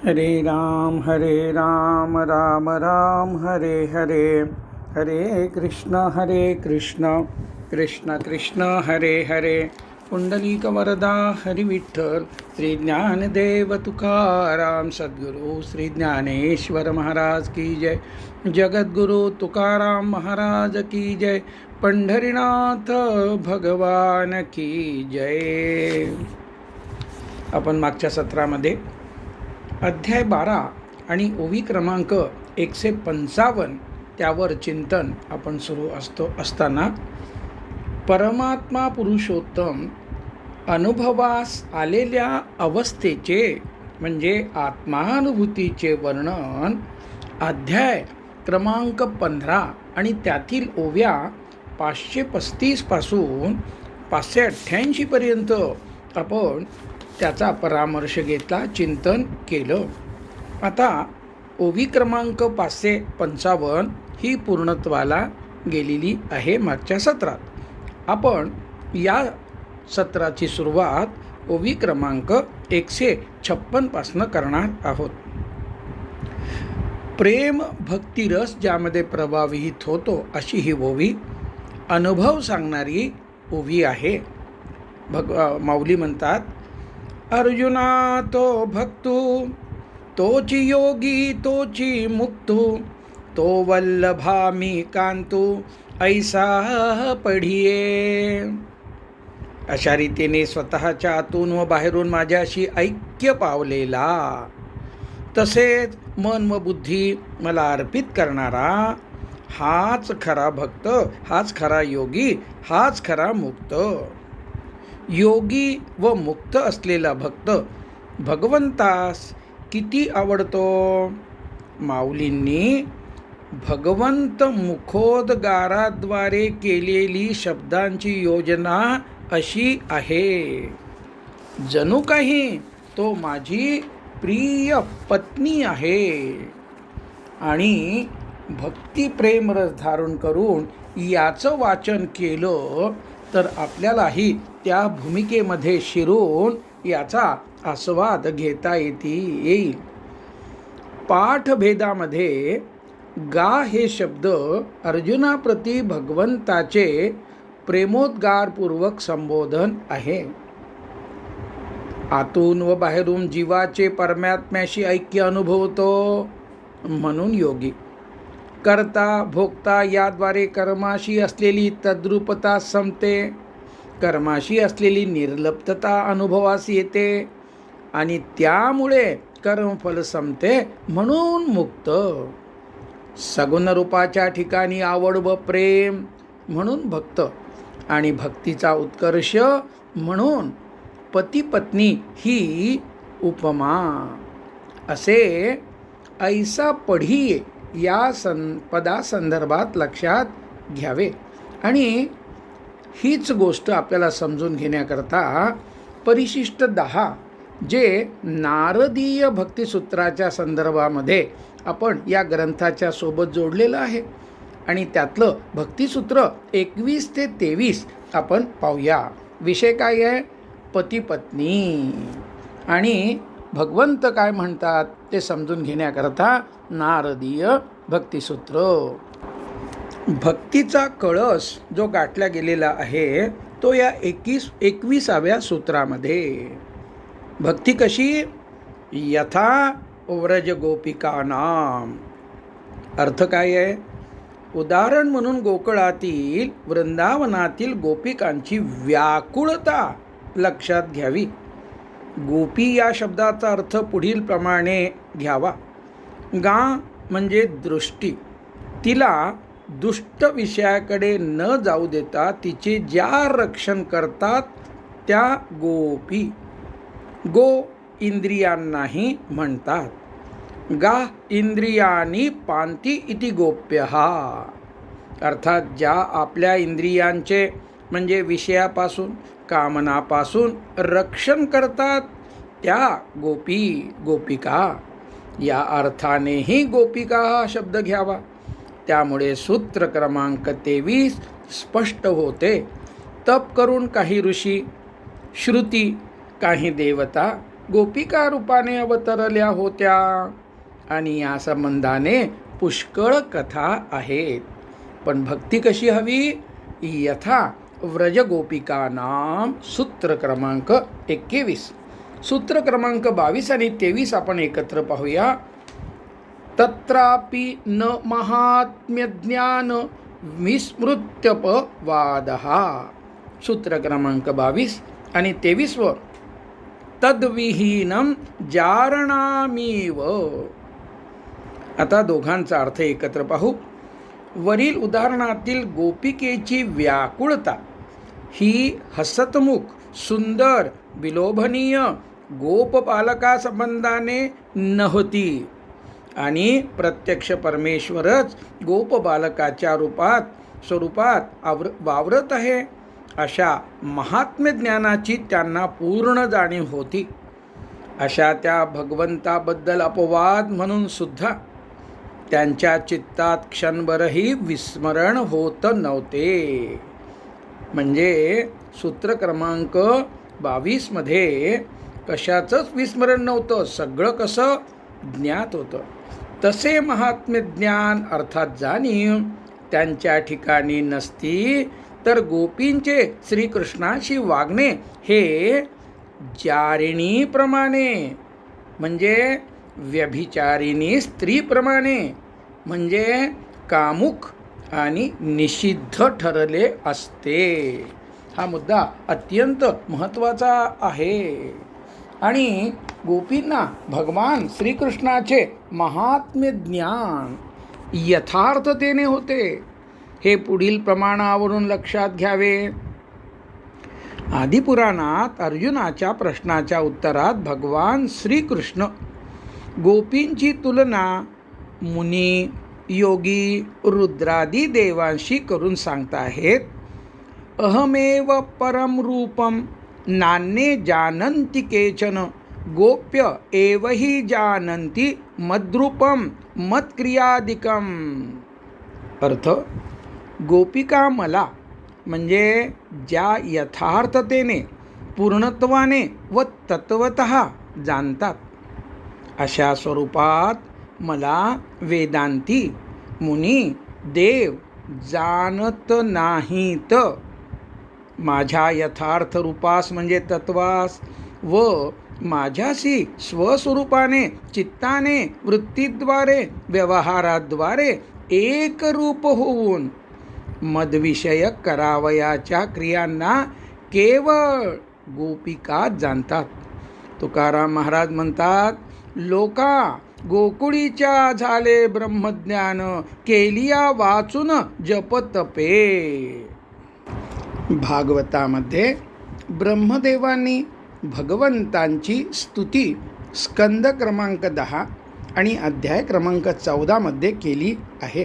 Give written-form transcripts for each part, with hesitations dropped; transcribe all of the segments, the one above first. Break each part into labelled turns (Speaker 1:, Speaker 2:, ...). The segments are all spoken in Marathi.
Speaker 1: हरे राम राम राम हरे हरे. हरे कृष्ण कृष्ण कृष्ण हरे हरे. पुंडलिक वरदा हरी विठ्ठल. श्री ज्ञानदेव तुकाराम सद्गुरु श्री ज्ञानेश्वर महाराज की जय. जगद्गुरु तुकाराम महाराज की जय. पंढरीनाथ भगवान की जय. आपण मागच्या सत्रामध्ये अध्याय 12 आणि ओवी क्रमांक 155 त्यावर चिंतन आपण सुरू असताना परमात्मा पुरुषोत्तम अनुभवास आलेल्या अवस्थेचे म्हणजे आत्मानुभूतीचे वर्णन अध्याय क्रमांक 15 आणि त्यातील ओव्या 535 पासून 588 पर्यंत आपण त्याचा परामर्श घेतला, चिंतन केलं. आता ओवी क्रमांक 555 ही पूर्णत्वाला गेलेली आहे. मागच्या सत्रात आपण या सत्राची सुरुवात ओवी क्रमांक 156 पासून करणार आहोत. प्रेम भक्तिरस ज्यामध्ये प्रभावित होतो अशी ही ओवी अनुभव सांगणारी ओवी आहे. माऊली म्हणतात, अर्जुना तो भक्तू तोची योगी तोची मुक्तू तो वल्लभा मी कांतू ऐसा पढिये. अशा रीतीने स्वतःच्या आतून व बाहेरून माझ्याशी ऐक्य पावलेला, तसेच मन व बुद्धी मला अर्पित करणारा हाच खरा भक्त, हाच खरा योगी, हाच खरा मुक्त. योगी व मुक्त असलेला भक्त भगवंतास किती आवडतो. माऊलींनी भगवंत मुखोद्गाराद्वारे केलेली शब्दांची योजना अशी आहे, जणू काही तो माझी प्रिय पत्नी आहे. आणि भक्ती प्रेमरस धारण करून याचं वाचन केलं तर आपल्यालाही त्या भूमिकेमध्ये शिरून याचा आस्वाद घेता येईल. पाठभेदामध्ये गा हे शब्द अर्जुनाप्रती भगवंताचे प्रेमोद्गारपूर्वक संबोधन आहे. आतून व बाहेरून जीवाचे परमात्म्याशी ऐक्य अनुभवतो म्हणून योगी. कर्ता भोक्ता याद्वारे कर्माशी असलेली तद्रूपता संपते, कर्माशी असलेली निर्लिप्तता अनुभवास येते आणि त्यामुळे कर्मफल संपते म्हणून मुक्त. सगुण रूपाच्या ठिकाणी आवड व प्रेम म्हणून भक्त आणि भक्तीचा उत्कर्ष म्हणून पती पत्नी ही उपमा. असे ऐसा पढिये या पदासंदर्भात लक्षात घ्यावे. आणि हीच गोष्ट आपल्याला समजून घेण्याकरता परिशिष्ट 10 जे नारदीय भक्तिसूत्राच्या संदर्भामध्ये आपण या ग्रंथाच्या सोबत जोडलेलं आहे आणि त्यातलं भक्तिसूत्र 21 ते 23 आपण पाहूया. विषय काय आहे? पती पत्नी आणि भगवंत काय म्हणतात ते समजून घेण्याकरता नारदीय भक्तिसूत्र. भक्तीचा कळस जो गाठला गेलेला आहे तो या 21व्या सूत्रामध्ये. भक्ती कशी? यथा व्रज गोपिकानाम. अर्थ काय आहे? उदाहरण म्हणून गोकुळातील वृंदावनातील गोपिकांची व्याकुळता लक्षात घ्यावी. गोपी या शब्दाचा अर्थ पुढील प्रमाणे घ्यावा. गा म्हणजे दृष्टी. तिला दुष्ट विषयाकडे न जाऊ देता तिचे ज्या रक्षण करतात त्या गोपी. गो इंद्रियांनाही म्हणतात. गा इंद्रियानी पांती इति गोप्यहा. अर्थात ज्या आपल्या इंद्रियांचे म्हणजे विषयापासून कामनापासून रक्षण करतात त्या गोपी गोपिका. या अर्थानेही गोपिका हा शब्द घ्यावा. त्यामुळे सूत्र क्रमांक 23 स्पष्ट होते. तप करून काही ऋषी, श्रुती काही देवता गोपिका रूपाने अवतरल्या होत्या आणि या संबंधाने पुष्कळ कथा आहेत. पण भक्ती कशी हवी? यथा व्रज गोपिकानाम. सूत्र क्रमांक 21. सूत्र क्रमांक 22 आणि 23 आपण एकत्र पाहूया. तत्रापि न महात्म्य ज्ञान विस्मृत्यपवादः. सूत्र क्रमांक 22 आणि 23. तद्विहीनं जारणामीव. आता दोघांचा अर्थ एकत्र पाहू. वरील उदाहरणातील गोपिकेची व्याकुळता ही हसतमुख, सुंदर, विलोभनीय गोपबालकासंबंधाने नव्हती आणि प्रत्यक्ष परमेश्वरच गोपबालकाच्या स्वरूपात वावरत आहे अशा महात्म्य ज्ञानाची त्यांना पूर्ण जाणीव होती. अशा त्या भगवंताबद्दल अपवाद म्हणून सुद्धा त्यांच्या चित्तात क्षणभरही विस्मरण होत नव्हते. म्हणजे सूत्र क्रमांक 22 मध्ये कशाचंच विस्मरण नव्हतं, सगळं कसं ज्ञात होतं. तसे महात्म्य ज्ञान अर्थात जाणीव त्यांच्या ठिकाणी नसती तर गोपींचे श्रीकृष्णाशी वागणे हे जारिणीप्रमाणे म्हणजे व्यभिचारिणी स्त्रीप्रमाणे म्हणजे कामुक आणि निषिद्ध ठरले असते. हा मुद्दा अत्यंत महत्त्वाचा आहे. आणि गोपींना भगवान श्रीकृष्णाचे महात्म्य ज्ञान यथार्थतेने होते हे पुढील प्रमाणावरून लक्षात घ्यावे. आदिपुराणात अर्जुनाच्या प्रश्नाच्या उत्तरात भगवान श्रीकृष्ण गोपींची तुलना मुनी, योगी, रुद्रादी देवांशी करून सांगताहेत. अहमेव परम रूपम नान्ये जानन्ति केचन गोप्य एवहि जानन्ति मद्रूपम मत्क्रियादिकम. अर्थ, गोपिका मला म्हणजे ज्या यथार्थतेने, पूर्णत्वाने व तत्वतः जाणतात अशा स्वरूपात मला वेदांती, मुनी, देव जाणत नाहीत. माझ्या यथार्थ रूपास म्हणजे तत्वास व माझ्याशी स्वस्वरूपाने, चित्ताने, वृत्तीद्वारे, व्यवहाराद्वारे एक रूप होऊन मदविषयक करावयाच्या क्रियांना केवळ गोपिका जाणतात. तुकाराम महाराज म्हणतात, लोका गोकुळीच्या झाले ब्रह्मज्ञान, केलिया वाचून जपतपे. भागवतामध्ये ब्रह्मदेवांनी भगवंतांची स्तुती स्कंद क्रमांक 10 आणि अध्याय क्रमांक 14 मध्ये केली आहे.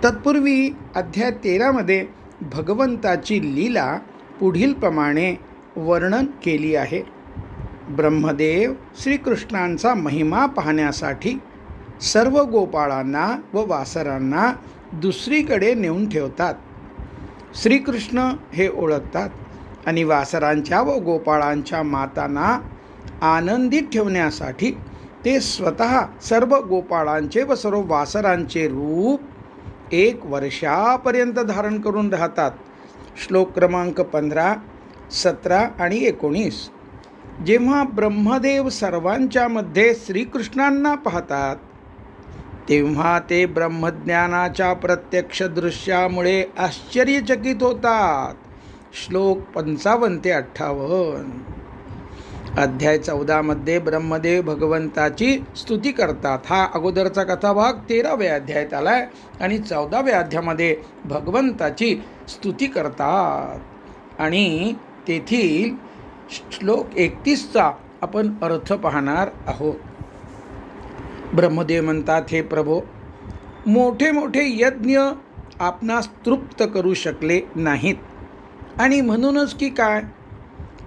Speaker 1: तत्पूर्वी अध्याय 13 मध्ये भगवंताची लीला पुढील प्रमाणे वर्णन केली आहे. ब्रह्मदेव श्रीकृष्णांचा महिमा पाहण्यासाठी सर्व गोपाळांना व वासरांना दुसरीकडे नेऊन ठेवतात. श्रीकृष्ण हे ओळखतात आणि वासरांच्या व गोपाळांच्या मातांना आनंदित ठेवण्यासाठी ते स्वतः सर्व गोपाळांचे व सर्व वासरांचे रूप 1 वर्षापर्यंत धारण करून राहतात. श्लोक क्रमांक 15, 17 आणि 19. जेव्हा ब्रह्मदेव सर्वांच्या मध्ये श्रीकृष्णांना पाहतात तेव्हा ते ब्रह्मज्ञानाच्या प्रत्यक्ष दृश्यामुळे आश्चर्यचकित होतात. श्लोक 55 ते 58. अध्याय 14 मध्ये ब्रह्मदेव भगवंताची स्तुती करतात. हा अगोदरचा कथाभाग 13व्या अध्यायात आलाय आणि 14व्या अध्यायामध्ये भगवंताची स्तुती करतात आणि तेथील श्लोक 31चा आपण अर्थ पाहणार आहोत. ब्रह्मदेव म्हणतात, हे प्रभो, मोठे मोठे यज्ञ आपणास तृप्त करू शकले नाहीत आणि म्हणूनच की काय,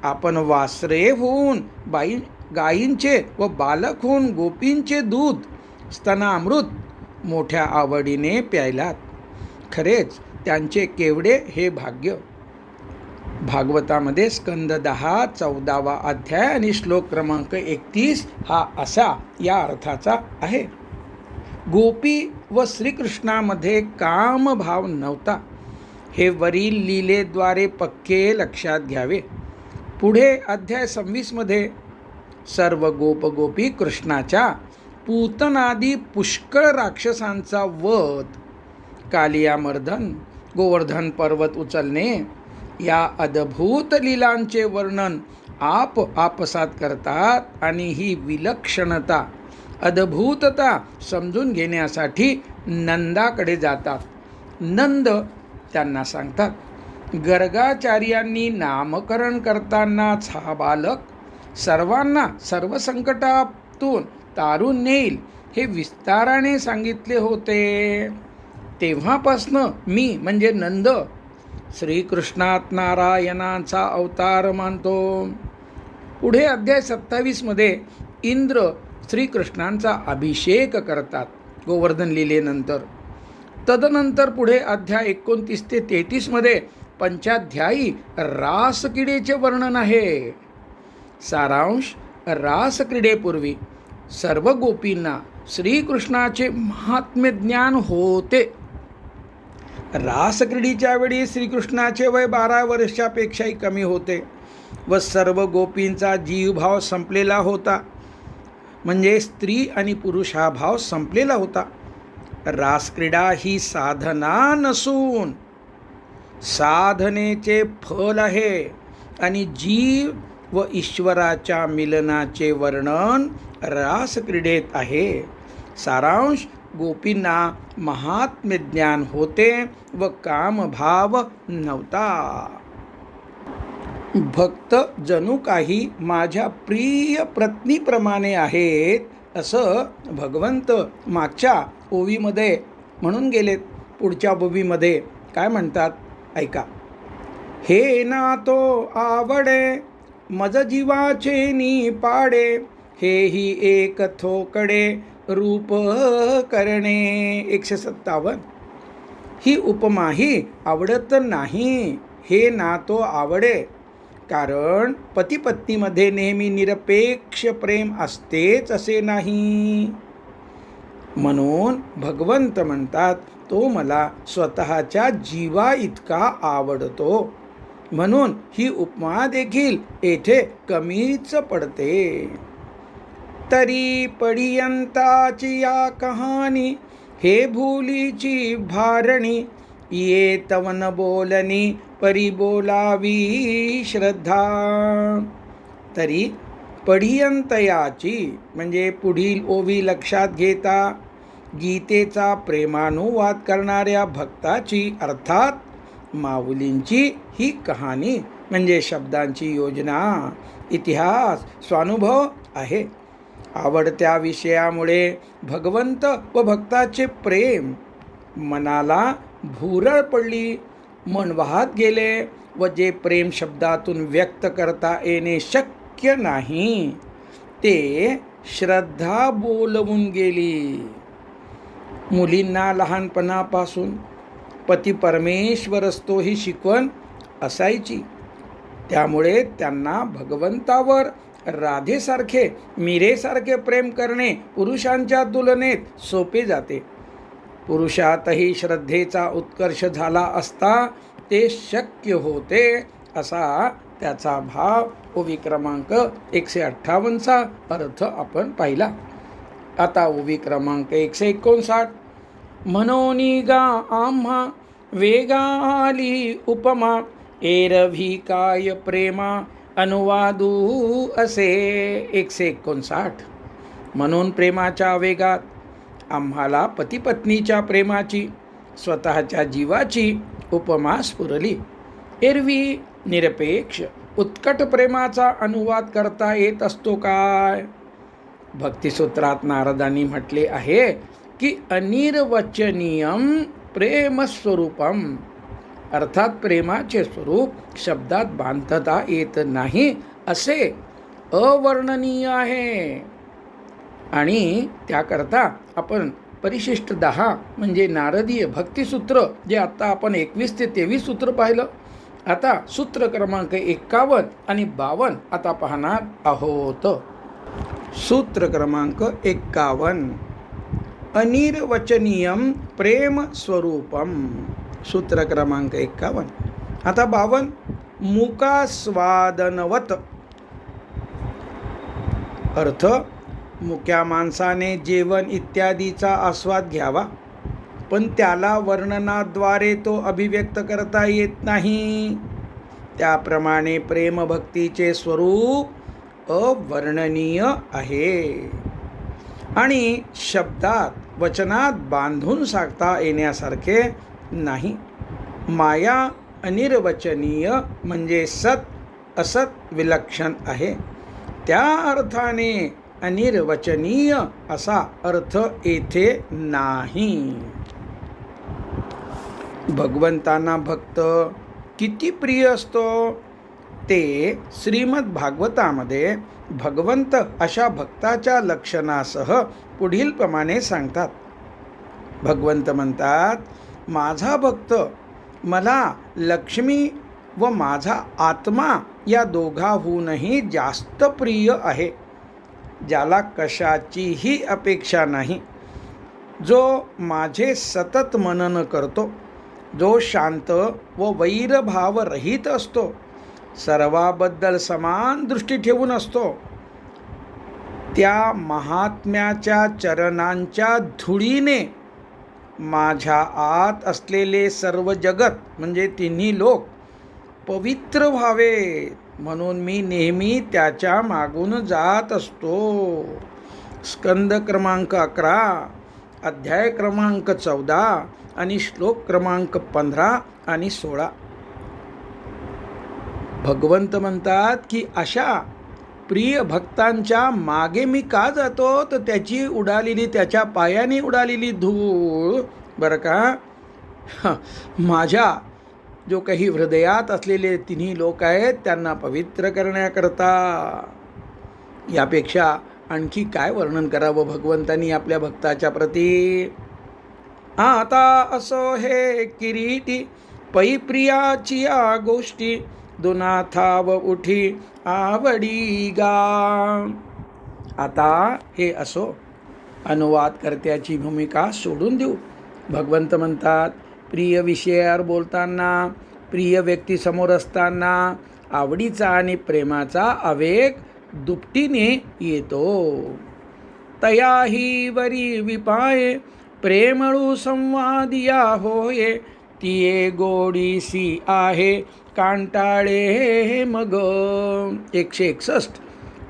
Speaker 1: आपण वासरे होऊन गायींचे व बालक होऊन गोपींचे दूध स्तनामृत मोठ्या आवडीने प्यायलात. खरेच त्यांचे केवढे हे भाग्य. भागवतामध्ये स्कंद 10 14वा अध्याय आणि श्लोक क्रमांक 31 हा असा या अर्थाचा आहे. गोपी व श्रीकृष्णामध्ये कामभाव नव्हता, हे वरील लीलेद्वारे पक्के लक्षात घ्यावे. पुढे अध्याय 26 मध्ये सर्व गोपगोपी कृष्णाच्या पूतनादी पुष्कळ राक्षसांचा वध, कालियामर्दन, गोवर्धन पर्वत उचलणे या अद्भुत लीलांचे वर्णन आपसात करतात आणि ही विलक्षणता अद्भुतता समजून घेण्यासाठी नंदाकडे जातात. नंद त्यांना सांगतात, गर्गाचार्यांनी नामकरण करतानाच हा बालक सर्वांना सर्व संकटातून तारून नेईल हे विस्ताराने सांगितले होते. तेव्हापासनं मी म्हणजे नंद श्रीकृष्णात नारायणाचा अवतार मानतो. पुढे अध्याय 27 मध्ये इंद्र श्रीकृष्णांचा अभिषेक करतात गोवर्धन लीलेनंतर. तदनंतर पुढे अध्याय 29 ते 33 मध्ये पंचाध्यायी रासक्रीडेचे वर्णन आहे. सारांश, रासक्रीडेपूर्वी सर्व गोपींना श्रीकृष्णाचे महात्म्य ज्ञान होते. रासक्रीडेच्या वेळी श्रीकृष्णाचे वय 12 वर्षापेक्षाही कमी होते व सर्व गोपींचा जीवभाव संपलेला होता, म्हणजे स्त्री आणि पुरुष हा भाव संपलेला होता. रासक्रीडा ही साधना नसून साधनेचे फल आहे आणि जीव व ईश्वराच्या मिलनाचे वर्णन रासक्रीडेत आहे. सारांश, गोपींना महात्म्य ज्ञान होते व कामभाव नव्हता. भक्त जणू काही माझ्या प्रिय पत्नीप्रमाणे आहेत असं भगवंत मागच्या ओवीमध्ये म्हणून गेलेत. पुढच्या ओवीमध्ये काय म्हणतात ऐका. हे ना तो आवडे मज जीवाचे नी पाडे, हेही एक थोकडे रूप करणे. 157. ही उपमाही आवडत नाही, हे ना तो आवडे, कारण पतीपत्नीमध्ये नेहमी निरपेक्ष प्रेम असतेच असे नाही. म्हणून भगवंत म्हणतात, तो मला स्वतःच्या जीवा इतका आवडतो, म्हणून ही उपमा देखील येथे कमीच पडते. तरी पडियंताची या कहाणी, हे भूलीची भारणी, ये तवन बोलनी परी बोलावी श्रद्धा. तरी पडियंतयाची म्हणजे पुढील ओवी लक्षात घेता गीतेचा प्रेमानुवाद करणाऱ्या भक्ताची अर्थात माऊलींची ही कहाणी म्हणजे शब्दांची योजना, इतिहास, स्वानुभव आहे. आवडत्या विषयामुळे भगवंत व भक्ताचे प्रेम मनाला भुरळ पडली, मन वाहत गेले व जे प्रेम शब्दातून व्यक्त करता येणे शक्य नाही ते श्रद्धा बोलवून गेली. मुलींना लहानपणापासून पती परमेश्वर असतो ही शिकवण असायची, त्यामुळे त्यांना भगवंतावर राधेसारखे मीरेसारखे प्रेम करणे पुरुषांच्या तुलनेत सोपे जाते. पुरुषातही श्रद्धेचा उत्कर्ष झाला असता ते शक्य होते असा त्याचा भाव ओवी क्रमांक 158चा अर्थ आपण पाहिला. आता ओवी क्रमांक 159. मनोनी गा आम्हा वेगाली उपमा, एरवी काय प्रेमा अनुवादू असे. 159. म्हणून प्रेमाच्या वेगात आम्हाला पतीपत्नीच्या प्रेमाची स्वतःच्या जीवाची उपमा स्फुरली. एरवी निरपेक्ष उत्कट प्रेमाचा अनुवाद करता येत असतो काय? भक्तिसूत्रात नारदांनी म्हटले आहे की अनिर्वचनीयम प्रेमस्वरूपम, अर्थात प्रेमाचे स्वरूप शब्दात बांधता येत नाही असे अवर्णनीय आहे. आणि त्याकरता आपण परिशिष्ट 10 म्हणजे नारदीय भक्तिसूत्र जे आत्ता आपण 21 ते 23 सूत्र पाहिलं आता सूत्र क्रमांक 51 आणि 52 आता पाहणार आहोत. सूत्र क्रमांक 51. अनिर्वचनीयम प्रेम स्वरूपम. सूत्र क्रमांक 51. आता 52. मुकास्वादनवत. अर्थ, मुक्या माणसाने जेवण इत्यादीचा आस्वाद घ्यावा, पण त्याला वर्णनाद्वारे तो अभिव्यक्त करता येत नाही. त्याप्रमाणे प्रेमभक्तीचे स्वरूप अवर्णनीय आहे आणि शब्दात वचनात बांधून सांगता येण्यासारखे नाही. माया अनिर्वचनीय म्हणजे सत असत विलक्षण आहे. त्या अर्थाने अनिर्वचनीय असा अर्थ येथे नाही. भगवंतांना भक्त किती प्रिय असतो ते श्रीमद भागवतामध्ये भगवंत अशा भक्ताच्या लक्षणासह पुढील प्रमाणे सांगतात. भगवंत म्हणतात, माझा भक्त मला लक्ष्मी व माझा आत्मा या दोघाहूनही जास्त प्रिय आहे, ज्याला कशाचीही अपेक्षा नाही, जो माझे सतत मनन करतो, जो शांत व वैरभाव रहित असतो, सर्वाबद्दल समान दृष्टी ठेवून असतो, त्या महात्म्याच्या चरणांच्या धुळीने माझ्या आत असलेले सर्व जगत म्हणजे तिन्ही लोक पवित्र व्हावे, म्हणून मी नेहमी त्याच्या मागून जात असतो. स्कंद क्रमांक 11, अध्याय क्रमांक 14 आणि श्लोक क्रमांक 15 आणि 16. भगवंत म्हणतात की अशा प्रिय भक्तांच्या मागे मी का जातो, तर त्याची उडालेली, त्याच्या पायाने उडालेली धूळ बरं का, माझ्या जो काही हृदयात असलेले तिन्ही लोक आहेत त्यांना पवित्र करण्याकरता. यापेक्षा आणखी काय वर्णन करावं भगवंतांनी आपल्या भक्ताच्या प्रती. आता असो हे किरीटी पै प्रियाची या गोष्टी, दुनाथाव उठी आवडी गा. आता हे असो, अनुवादकर्त्याची भूमिका सोडून देऊ. भगवंत म्हणतात, प्रिय विषयावर बोलताना, प्रिय व्यक्तीसमोर असताना आवडीचा आणि प्रेमाचा आवेग दुपटीने येतो. तयाही वरी विपाये प्रेमळू संवादिया होये, तिये गोडीसी आहे कांटाळे मग. 161.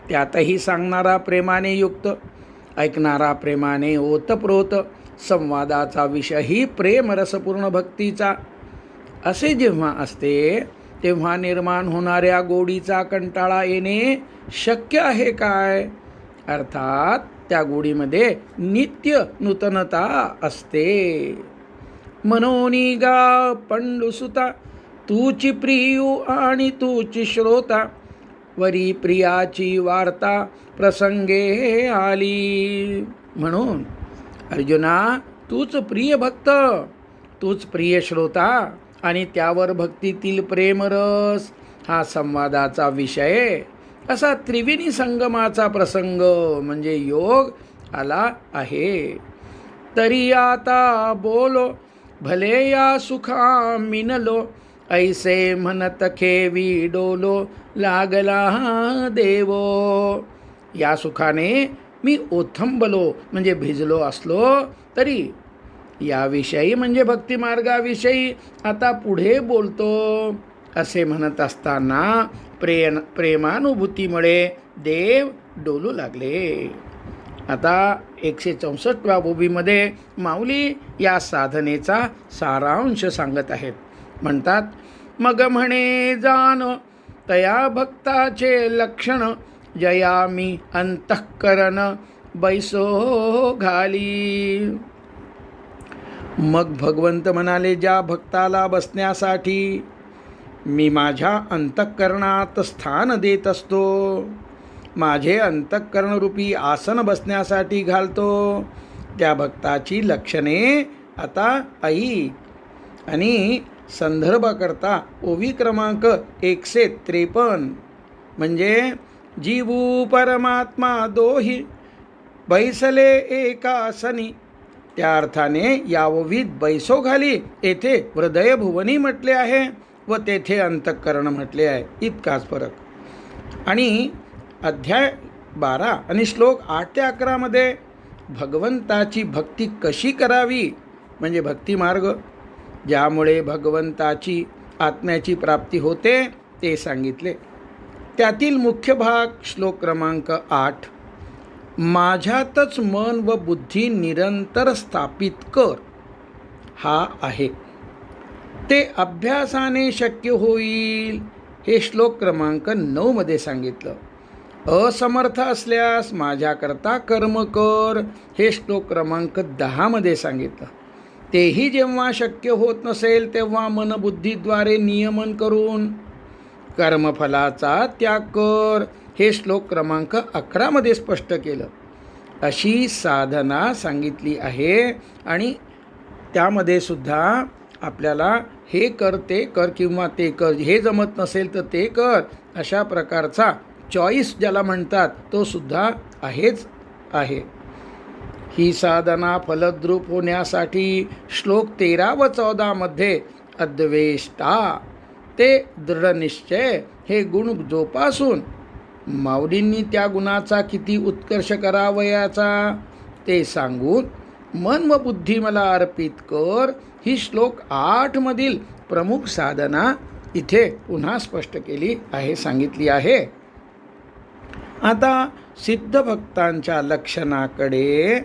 Speaker 1: त्यातही सांगणारा प्रेमाने युक्त, ऐकणारा प्रेमाने ओतप्रोत, संवादाचा विषयही प्रेमरसपूर्ण भक्तीचा असे जेव्हा असते तेव्हा निर्माण होणाऱ्या गोडीचा कंटाळा येणे शक्य आहे काय. अर्थात त्या गोडीमध्ये नित्य नूतनता असते. मनोनी गा पंडुसुता, तूची प्रियू आणि तूची श्रोता, वरी प्रियाची वार्ता प्रसंगे आली. म्हणून अर्जुना, तूच प्रिय भक्त, तूच प्रिय श्रोता आणि त्यावर भक्तीतील प्रेमरस हा संवादाचा विषय असा त्रिवेणी संगमाचा प्रसंग म्हणजे योग आला आहे. तरी आता बोलो भले या सुखा मिनलो, ऐसे म्हणत खेवी डोलो लागला देवो. या सुखाने मी ओथंबलो म्हणजे भिजलो असलो तरी याविषयी म्हणजे भक्तिमार्गाविषयी आता पुढे बोलतो असे म्हणत असताना प्रेमानुभूतीमुळे देव डोलू लागले. आता 164व्या ओवीमध्ये माऊली या साधनेचा सारांश सांगत आहेत. म्हणतात, मग म्हणे जान तया भक्ताचे लक्षण, जया मी अंतःकरण बैसो घाली. मग भगवंत म्हणाले, ज्या भक्ताला बसण्यासाठी मी माझ्या अंतःकरणात स्थान देत असतो, माझे अंतःकरणरूपी आसन बसण्यासाठी घालतो, त्या भक्ताची लक्षणे आता ऐक आणि संदर्भ करता ओवी क्रमांक 153, म्हणजे जीवू परमात्मा दोही बैसले एकासनी. त्या अर्थाने याववीत बैसो घाली येथे हृदय भुवनी म्हटले आहे व तेथे अंतःकरण म्हटले आहे, इतकाच फरक. आणि अध्याय 12 आणि श्लोक 8 ते 11 मध्ये भगवंताची भक्ती कशी करावी, म्हणजे भक्ती मार्ग ज्यामुळे भगवंताची आत्म्याची प्राप्ती होते ते सांगितले. त्यातील मुख्य भाग श्लोक क्रमांक 8, माझ्यातच मन व बुद्धी निरंतर स्थापित कर, हा आहे. ते अभ्यासाने शक्य होईल, हे श्लोक क्रमांक 9 मध्ये सांगितलं. असमर्थ असल्यास माझ्याकरता कर्म कर, हे श्लोक क्रमांक 10 मध्ये सांगितलं. तेही जेव्हा शक्य होत नसेल तेव्हा मनबुद्धीद्वारे नियमन करून कर्मफलाचा त्याग कर, हे श्लोक क्रमांक 11 मध्ये स्पष्ट केलं. अशी साधना सांगितली आहे आणि त्यामध्ये सुद्धा आपल्याला हे कर ते कर किंवा ते कर, हे जमत नसेल तर ते कर, अशा प्रकारचा चॉईस ज्याला म्हणतात तो सुद्धा आहेच आहे. ही साधना फलद्रूप होण्यासाठी श्लोक 13 व 14 मध्ये अद्वेष्टा ते दृढनिश्चय हे गुण जोपासून माऊलींनी त्या गुणाचा किती उत्कर्ष करावयाचा ते सांगून मन व बुद्धी मला अर्पित कर, ही श्लोक 8 मधील प्रमुख साधना इथे पुन्हा स्पष्ट केली आहे, सांगितली आहे. आता सिद्ध भक्तांच्या लक्षणाकडे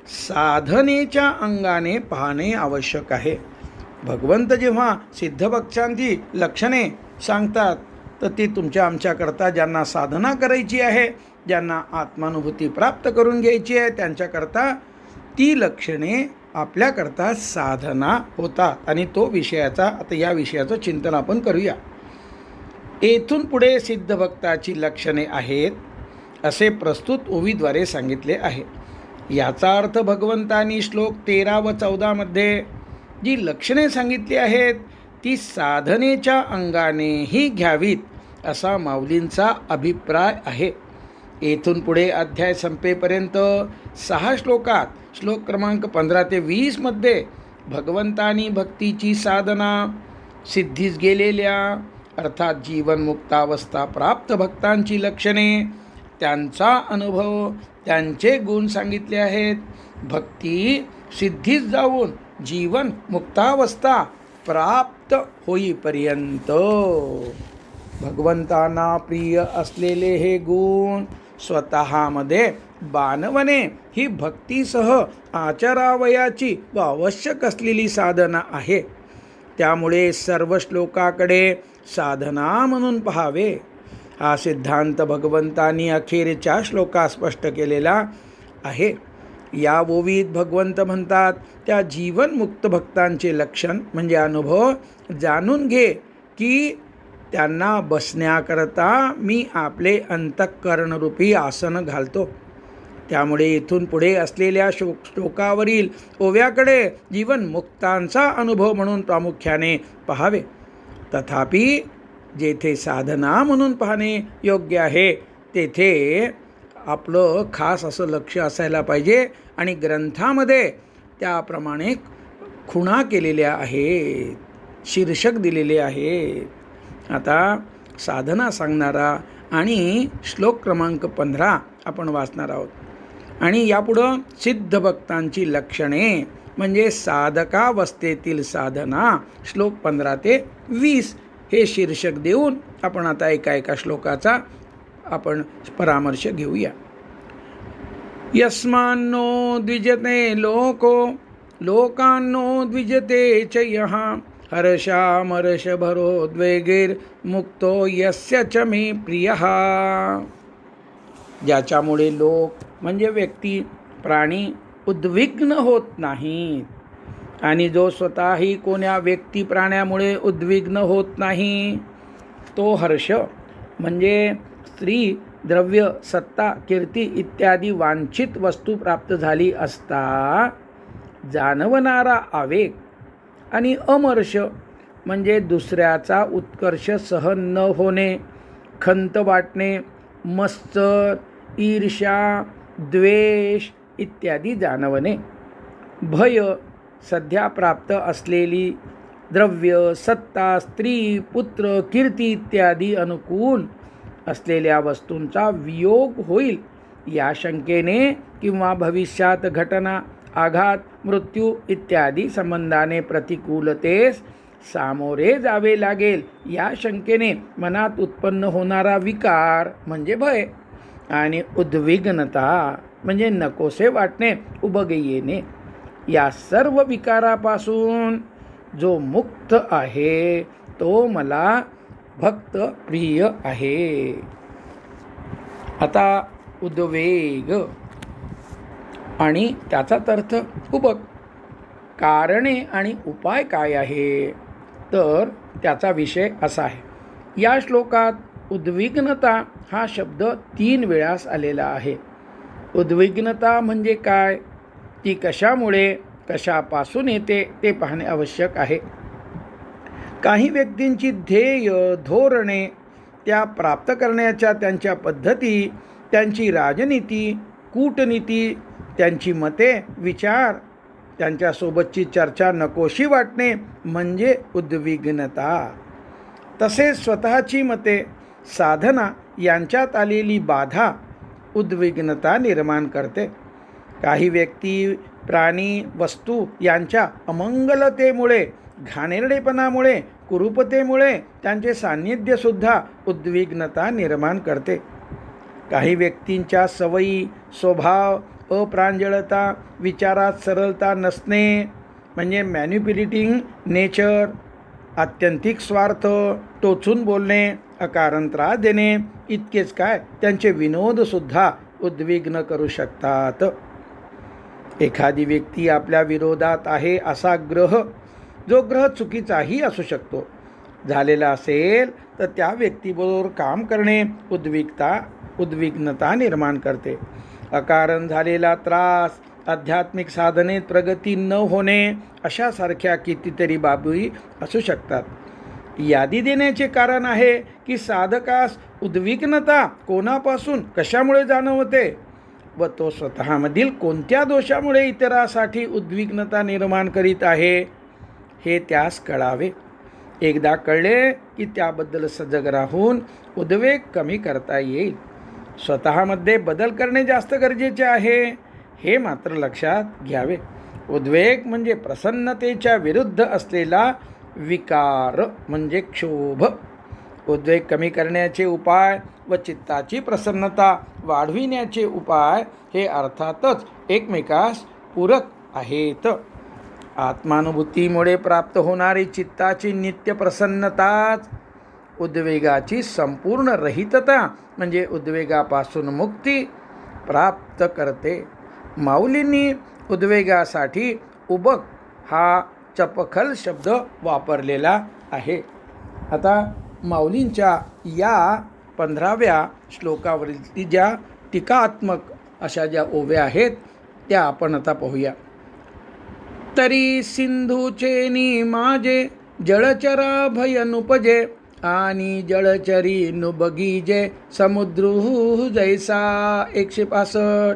Speaker 1: साधनेच्या अंगाने पाहणे आवश्यक आहे. भगवंत जेव्हा सिद्ध भक्तांची लक्षणे सांगतात तर ती तुमच्या आमच्याकरता ज्यांना साधना करायची आहे, ज्यांना आत्मानुभूती प्राप्त करून घ्यायची आहे, त्यांच्याकरता ती लक्षणे आपल्याकरता साधना होतात. आणि तो विषयाचा आता या विषयाचं चिंतन आपण करूया. येथून पुढे सिद्ध भक्ताची लक्षणे आहेत असे प्रस्तुत ओवीद्वारे सांगितले आहे. याचा अर्थ भगवंतांनी श्लोक 13 व 14 मध्ये जी लक्षणे सांगितली आहेत ती साधनेच्या अंगानेही घ्यावीत असा माऊलींचा अभिप्राय आहे. येथून पुढे अध्याय संपेपर्यंत 6 श्लोकात श्लोक क्रमांक 15 ते 20 मध्ये भगवंतांनी भक्तीची साधना सिद्धीस गेलेल्या अर्थात जीवनमुक्तावस्था प्राप्त भक्तांची लक्षणे, त्यांचा अनुभव, त्यांचे गुण सांगितले आहेत. भक्ती सिद्धीस जाऊन जीवन मुक्तावस्था प्राप्त होईपर्यंत भगवंतांना प्रिय असलेले हे गुण स्वतःमध्ये बाणवणे ही भक्तीसह आचरावयाची व आवश्यक असलेली साधना आहे. त्यामुळे सर्व श्लोकाकडे साधना म्हणून पहावे. हा सिद्धांत भगवंतांनी अखेरच्या श्लोकात स्पष्ट केलेला आहे. या ओवीत भगवंत म्हणतात त्या जीवनमुक्त भक्तांचे लक्षण म्हणजे अनुभव जाणून घे की त्यांना बसण्याकरता मी आपले अंतःकरणरूपी आसन घालतो. त्यामुळे इथून पुढे असलेल्या श्लोकावरील ओव्याकडे जीवनमुक्तांचा अनुभव म्हणून प्रामुख्याने पहावे. तथापि जेथे साधना म्हणून पाहणे योग्य आहे तेथे आपलं खास असं लक्ष असायला पाहिजे आणि ग्रंथामध्ये त्याप्रमाणे खुणा केलेल्या आहेत, शीर्षक दिलेले आहेत. आता साधना सांगणारा आणि श्लोक क्रमांक 15 आपण वाचणार आहोत. आणि यापुढं सिद्ध भक्तांची लक्षणे म्हणजे साधकावस्थेतील साधना श्लोक 15 ते 20 हे शीर्षक देऊन आपण आता एका श्लोकाचा आपण परामर्श घेऊया. यस्मान्नो द्विजते लोको लोकान्नो द्विजते च यः हर्षामर्ष भरोद्वेगैर मुक्तो यस्य च मे प्रियः. ज्याच्यामुळे लोक म्हणजे व्यक्ती प्राणी उद्विग्न होत नाहीत आणि जो स्वतःही कोण्या व्यक्ती प्राण्यामुळे उद्विग्न होत नाही तो हर्ष म्हणजे स्त्री, द्रव्य, सत्ता, कीर्ती इत्यादी वांछित वस्तू प्राप्त झाली असता जाणवणारा आवेग आणि अमर्ष म्हणजे दुसऱ्याचा उत्कर्ष सहन न होणे, खंत वाटणे, मत्सर, ईर्ष्या, द्वेष इत्यादी जाणवणे. भय, सध्या प्राप्त असलेली द्रव्य, सत्ता, स्त्री, पुत्र, कीर्ती इत्यादी अनुकूल असलेल्या वस्तूंचा वियोग होईल या शंकेने किंवा भविष्यात घटना, आघात, मृत्यू इत्यादी संबंधाने प्रतिकूलतेस सामोरे जावे लागेल या शंकेने मनात उत्पन्न होणारा विकार म्हणजे भय, आणि उद्विग्नता म्हणजे नकोसे वाटणे, उबगे येणे, या सर्व विकारापासून जो मुक्त आहे तो मला भक्त प्रिय आहे. आता उद्वेग आणि त्याचाच अर्थ उबग. कारणे आणि उपाय काय आहे, तर त्याचा विषय असा आहे. या श्लोकात उद्विग्नता हा शब्द 3 वेळास आलेला आहे. उद्विग्नता म्हणजे काय, ती कशामुळे, कशापासून येते ते पाहणे आवश्यक आहे. काही व्यक्तींची ध्येय, धोरणे, त्या प्राप्त करण्याच्या त्यांच्या पद्धती, त्यांची राजनीती, कूटनीती, त्यांची मते, विचार, त्यांच्यासोबतची चर्चा नकोशी वाटणे म्हणजे उद्विग्नता. तसेच स्वतःची मते, साधना यांच्यात आलेली बाधा उद्विग्नता निर्माण करते. काही व्यक्ती, प्राणी, वस्तू यांच्या अमंगलतेमुळे, घाणेरडेपणामुळे, कुरूपतेमुळे त्यांचे सान्निध्यसुद्धा उद्विग्नता निर्माण करते. काही व्यक्तींच्या सवयी, स्वभाव, अप्रांजळता, विचारात सरळता नसणे म्हणजे मॅन्युप्युलेटिंग नेचर, आत्यंतिक स्वार्थ, टोचून बोलणे, अकारण त्रास देणे, इतकेच काय त्यांचे विनोदसुद्धा उद्विग्न करू शकतात. एखादी व्यक्ती आपल्या विरोधात आहे असा ग्रह, जो ग्रह चुकीचाही असू शकतो, झालेला असेल तर त्या व्यक्तीबरोबर काम करणे उद्विग्नता निर्माण करते. अकारण झालेला त्रास, आध्यात्मिक साधनेत प्रगती न होणे अशासारख्या कितीतरी बाबी असू शकतात. यादी देण्याचे कारण आहे की साधकास उद्विग्नता कोणापासून, कशामुळे जाणवते व तो स्वतःमधील कोणत्या दोषामुळे इतरासाठी उद्विग्नता निर्माण करीत आहे हे त्यास कळावे. एकदा कळले की त्याबद्दल सजग राहून उद्वेग कमी करता येईल. स्वतःमध्ये बदल करणे जास्त गरजेचे आहे हे मात्र लक्षात घ्यावे. उद्वेग म्हणजे प्रसन्नतेच्या विरुद्ध असलेला विकार म्हणजे क्षोभ. उद्वेग कमी करण्याचे उपाय व चित्ताची प्रसन्नता वाढविण्याचे उपाय हे अर्थातच एकमेकास पूरक आहेत. आत्मानुभूतीमुळे प्राप्त होणारी चित्ताची नित्य प्रसन्नताच उद्वेगाची संपूर्ण रहितता म्हणजे उद्वेगापासून मुक्ती प्राप्त करते. माऊलींनी उद्वेगासाठी उबग हा चपखल शब्द वापरलेला आहे. आता माऊलींच्या या 15व्या श्लोकावरील ज्या टीकात्मक अशा ज्या ओव्या आहेत त्या आपण आता पाहूया. तरी सिंधूचे माझे जळचरा भय नुपजे आणि जळचरी नुबगीजे समुद्रू जैसा. 165.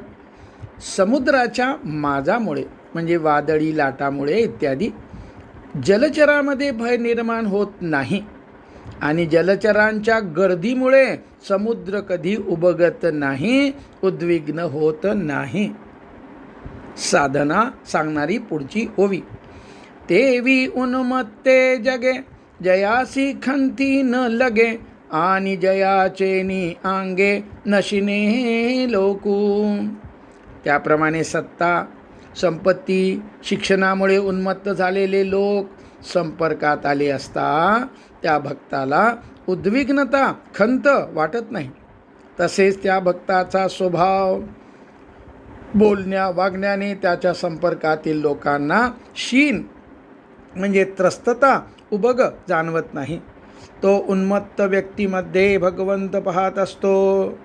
Speaker 1: समुद्राच्या माजामुळे म्हणजे वादळी लाटामुळे इत्यादी जलचरामध्ये भय निर्माण होत नाही आणि जलचरांच्या गर्दीमुळे समुद्र कधी उबगत नाही, उद्विग्न होत नाही. साधना सांगणारी पुढची ओवी. तेवी उन्मत्ते जगे जयासी खंती न लगे आणि जयाचेनी आंगे नशिने लोकू. त्याप्रमाणे सत्ता, संपत्ती, शिक्षणामुळे उन्मत्त झालेले लोक संपर्कात आले असता त्या भक्ताला उद्विग्नता, खंत वाटत नाही. तसेच त्या भक्ताचा स्वभाव, बोलण्या वागण्याने त्याच्या संपर्कातील लोकांना शीन म्हणजे त्रस्तता, उबग जाणवत नाही. तो उन्मत्त व्यक्तीमध्ये भगवंत पाहत असतो,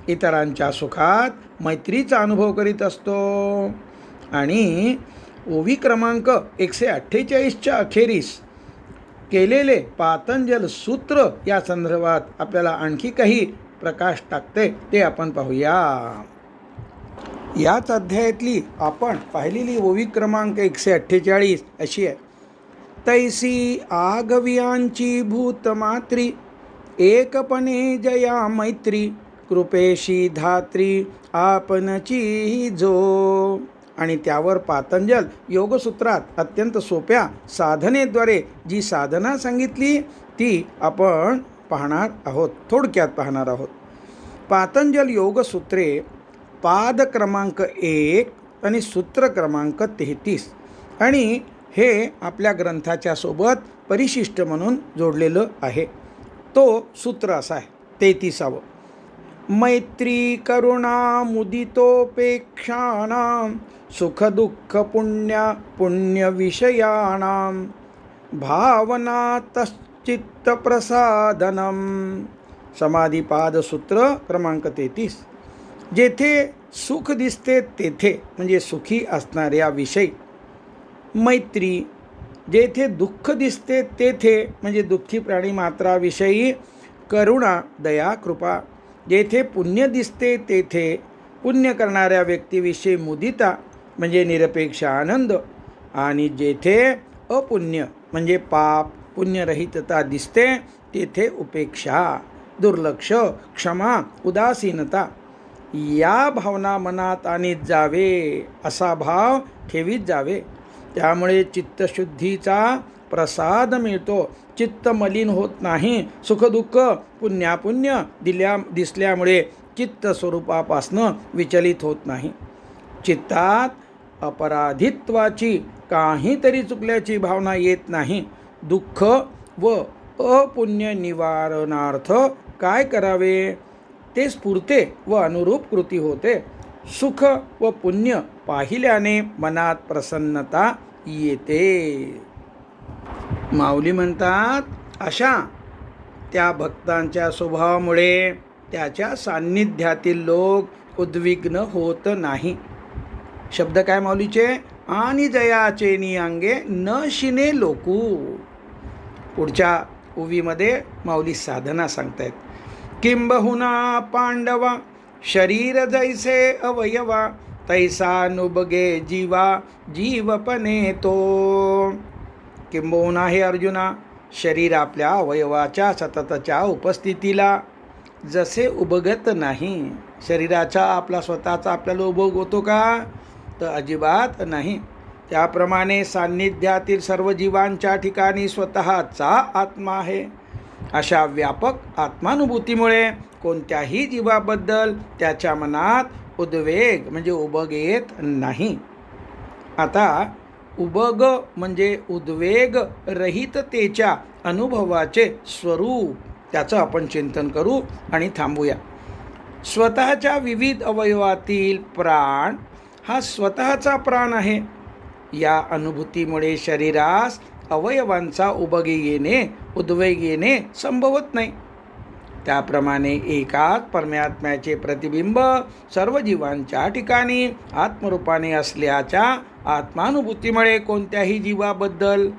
Speaker 1: इतरांच्या सुखात मैत्रीचा अनुभव करीत असतो. आणि ओवी क्रमांक 148च्या अखेरीस केलेले पातंजल सूत्र या संदर्भात आपल्याला आणखी काही प्रकाश टाकते ते आपण पाहूया. याच अध्यायातली आपण पाहिलेली ओवी क्रमांक 148 अशी आहे. तैसी आगवियांची भूतमात्री, एकपणे जया मैत्री, कृपेशी धात्री आपणची जो. आणि त्यावर पातंजल योगसूत्रात अत्यंत सोप्या साधनेद्वारे जी साधना सांगितली ती आपण पाहणार आहोत, थोडक्यात पाहणार आहोत. पातंजल योगसूत्रे पाद क्रमांक 1 आणि सूत्र क्रमांक 33 आणि हे आपल्या ग्रंथाच्या सोबत परिशिष्ट म्हणून जोडलेलं आहे. तो सूत्र असा आहे 33. मैत्री करुणा मुदितोपेक्षाणां, सुख दुःख पुण्य विषयाणां, भावना तश्चित्त प्रसादनम. समाधिपाद सूत्र क्रमांक 33. जेथे सुख दिसते तेथे म्हणजे सुखी असणाऱ्या विषयी मैत्री, जेथे दुःख दिसते तेथे म्हणजे दुःखी प्राणी मात्राविषयी करुणा दया कृपा, जेथे पुण्य दिसते तेथे पुण्य करणाऱ्या व्यक्तीविषयी मुदिता म्हणजे निरपेक्ष आनंद, आणि जेथे अपुण्य म्हणजे पाप पुण्यरहितता दिसते तेथे उपेक्षा दुर्लक्ष क्षमा उदासीनता या भावना मनात आणीत जावे, असा भाव ठेवीत जावे. त्यामुळे चित्तशुद्धीचा प्रसाद मिळतो, चित्त मलिन होत नाही. सुखदुःख पुण्यापुण्य दिसल्यामुळे चित्त स्वरूपापासनं विचलित होत नाही. चित्तात अपराधित्वाची काहीतरी चुकल्याची भावना येत नाही. दुःख व अपुण्य निवारणार्थ काय करावे ते स्फुरते व अनुरूप कृती होते. सुख व पुण्य पाहिल्याने मनात प्रसन्नता येते. माऊली म्हणतात अशा त्या भक्तांच्या स्वभावामुळे त्याच्या सान्निध्यातील लोक उद्विग्न होत नाही. शब्द काय माऊलीचे? आणि जयाचे नियांगे न शिने लोकू. पुढच्या ओवीमध्ये माऊली साधना सांगतायत. किंबहुना पांडवा शरीर जैसे अवयवा, तैसा नुबगे जीवा जीवपणे तो. किंबहुना हे अर्जुना, शरीर आपल्या अवयवाच्या सततच्या उपस्थितीला जसे उबगत नाही. शरीराचा आपला स्वतःचा आपल्याला उबग होतो का? तर अजिबात नाही. त्याप्रमाणे सान्निध्यातील सर्व जीवांच्या ठिकाणी स्वतःचा आत्मा आहे. अशा व्यापक आत्मानुभूतीमुळे कोणत्याही जीवाबद्दल त्याच्या मनात उद्वेग म्हणजे उबग येत नाही. आता उबग म्हणजे उद्वेग रहिततेच्या अनुभवाचे स्वरूप, त्याचं आपण चिंतन करू आणि थांबूया. स्वतःच्या विविध अवयवातील प्राण हा स्वतःचा प्राण आहे. या अनुभूतीमुळे शरीरास अवयवांचा उबगे येणे उद्वेग येणे संभवत नाही. त्याप्रमाणे एकाच परमात्म्याचे प्रतिबिंब सर्व जीवांच्या ठिकाणी आत्मरूपाने असल्याच्या आत्मानुभूतीमुळे कोणत्याही जीवाबद्दल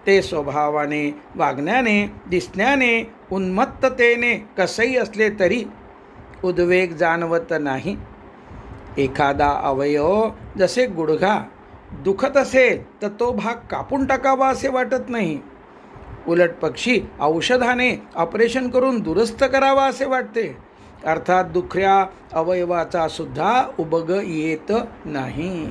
Speaker 1: ते स्वभावाने वागण्याने दिसण्याने उन्मत्ततेने कसंही असले तरी उद्वेग जाणवत नाही. एखादा अवयव जसे गुडघा दुखत असेल तर तो भाग कापून टाकावा असे वाटत नाही. उलट पक्षी औषधाने ऑपरेशन करून दुरुस्त करावा असे वाटते. अर्थात दुखऱ्या अवयवाचा सुद्धा उबग येत नाही.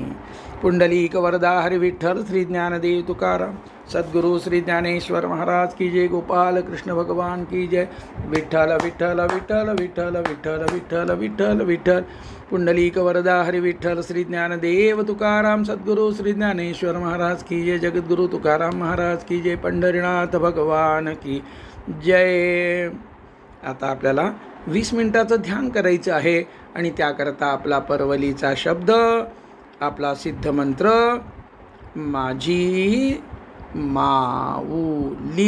Speaker 1: पुंडलिक वरदा हरी विठ्ठल श्री ज्ञानदेव तुकाराम सद्गुरु श्री ज्ञानेश्वर महाराज की जय. गोपाल कृष्ण भगवान की जय. विठ्ठल विठ्ठल विठ्ठल विठ्ठल विठ्ठल विठ्ठल विठ्ठल विठ्ठल. पुंडलिक वरदा हरी विठ्ठल श्री ज्ञानदेव तुकाराम सद्गुरु श्री ज्ञानेश्वर महाराज की जय. जगद्गुरु तुकाराम महाराज की जय. पंढरीनाथ भगवान की जय. आता आपल्याला 20 मिनिटाचं ध्यान करायचं आहे आणि त्याकरता आपला परवलीचा शब्द, आपला सिद्ध मंत्र माझी माऊली.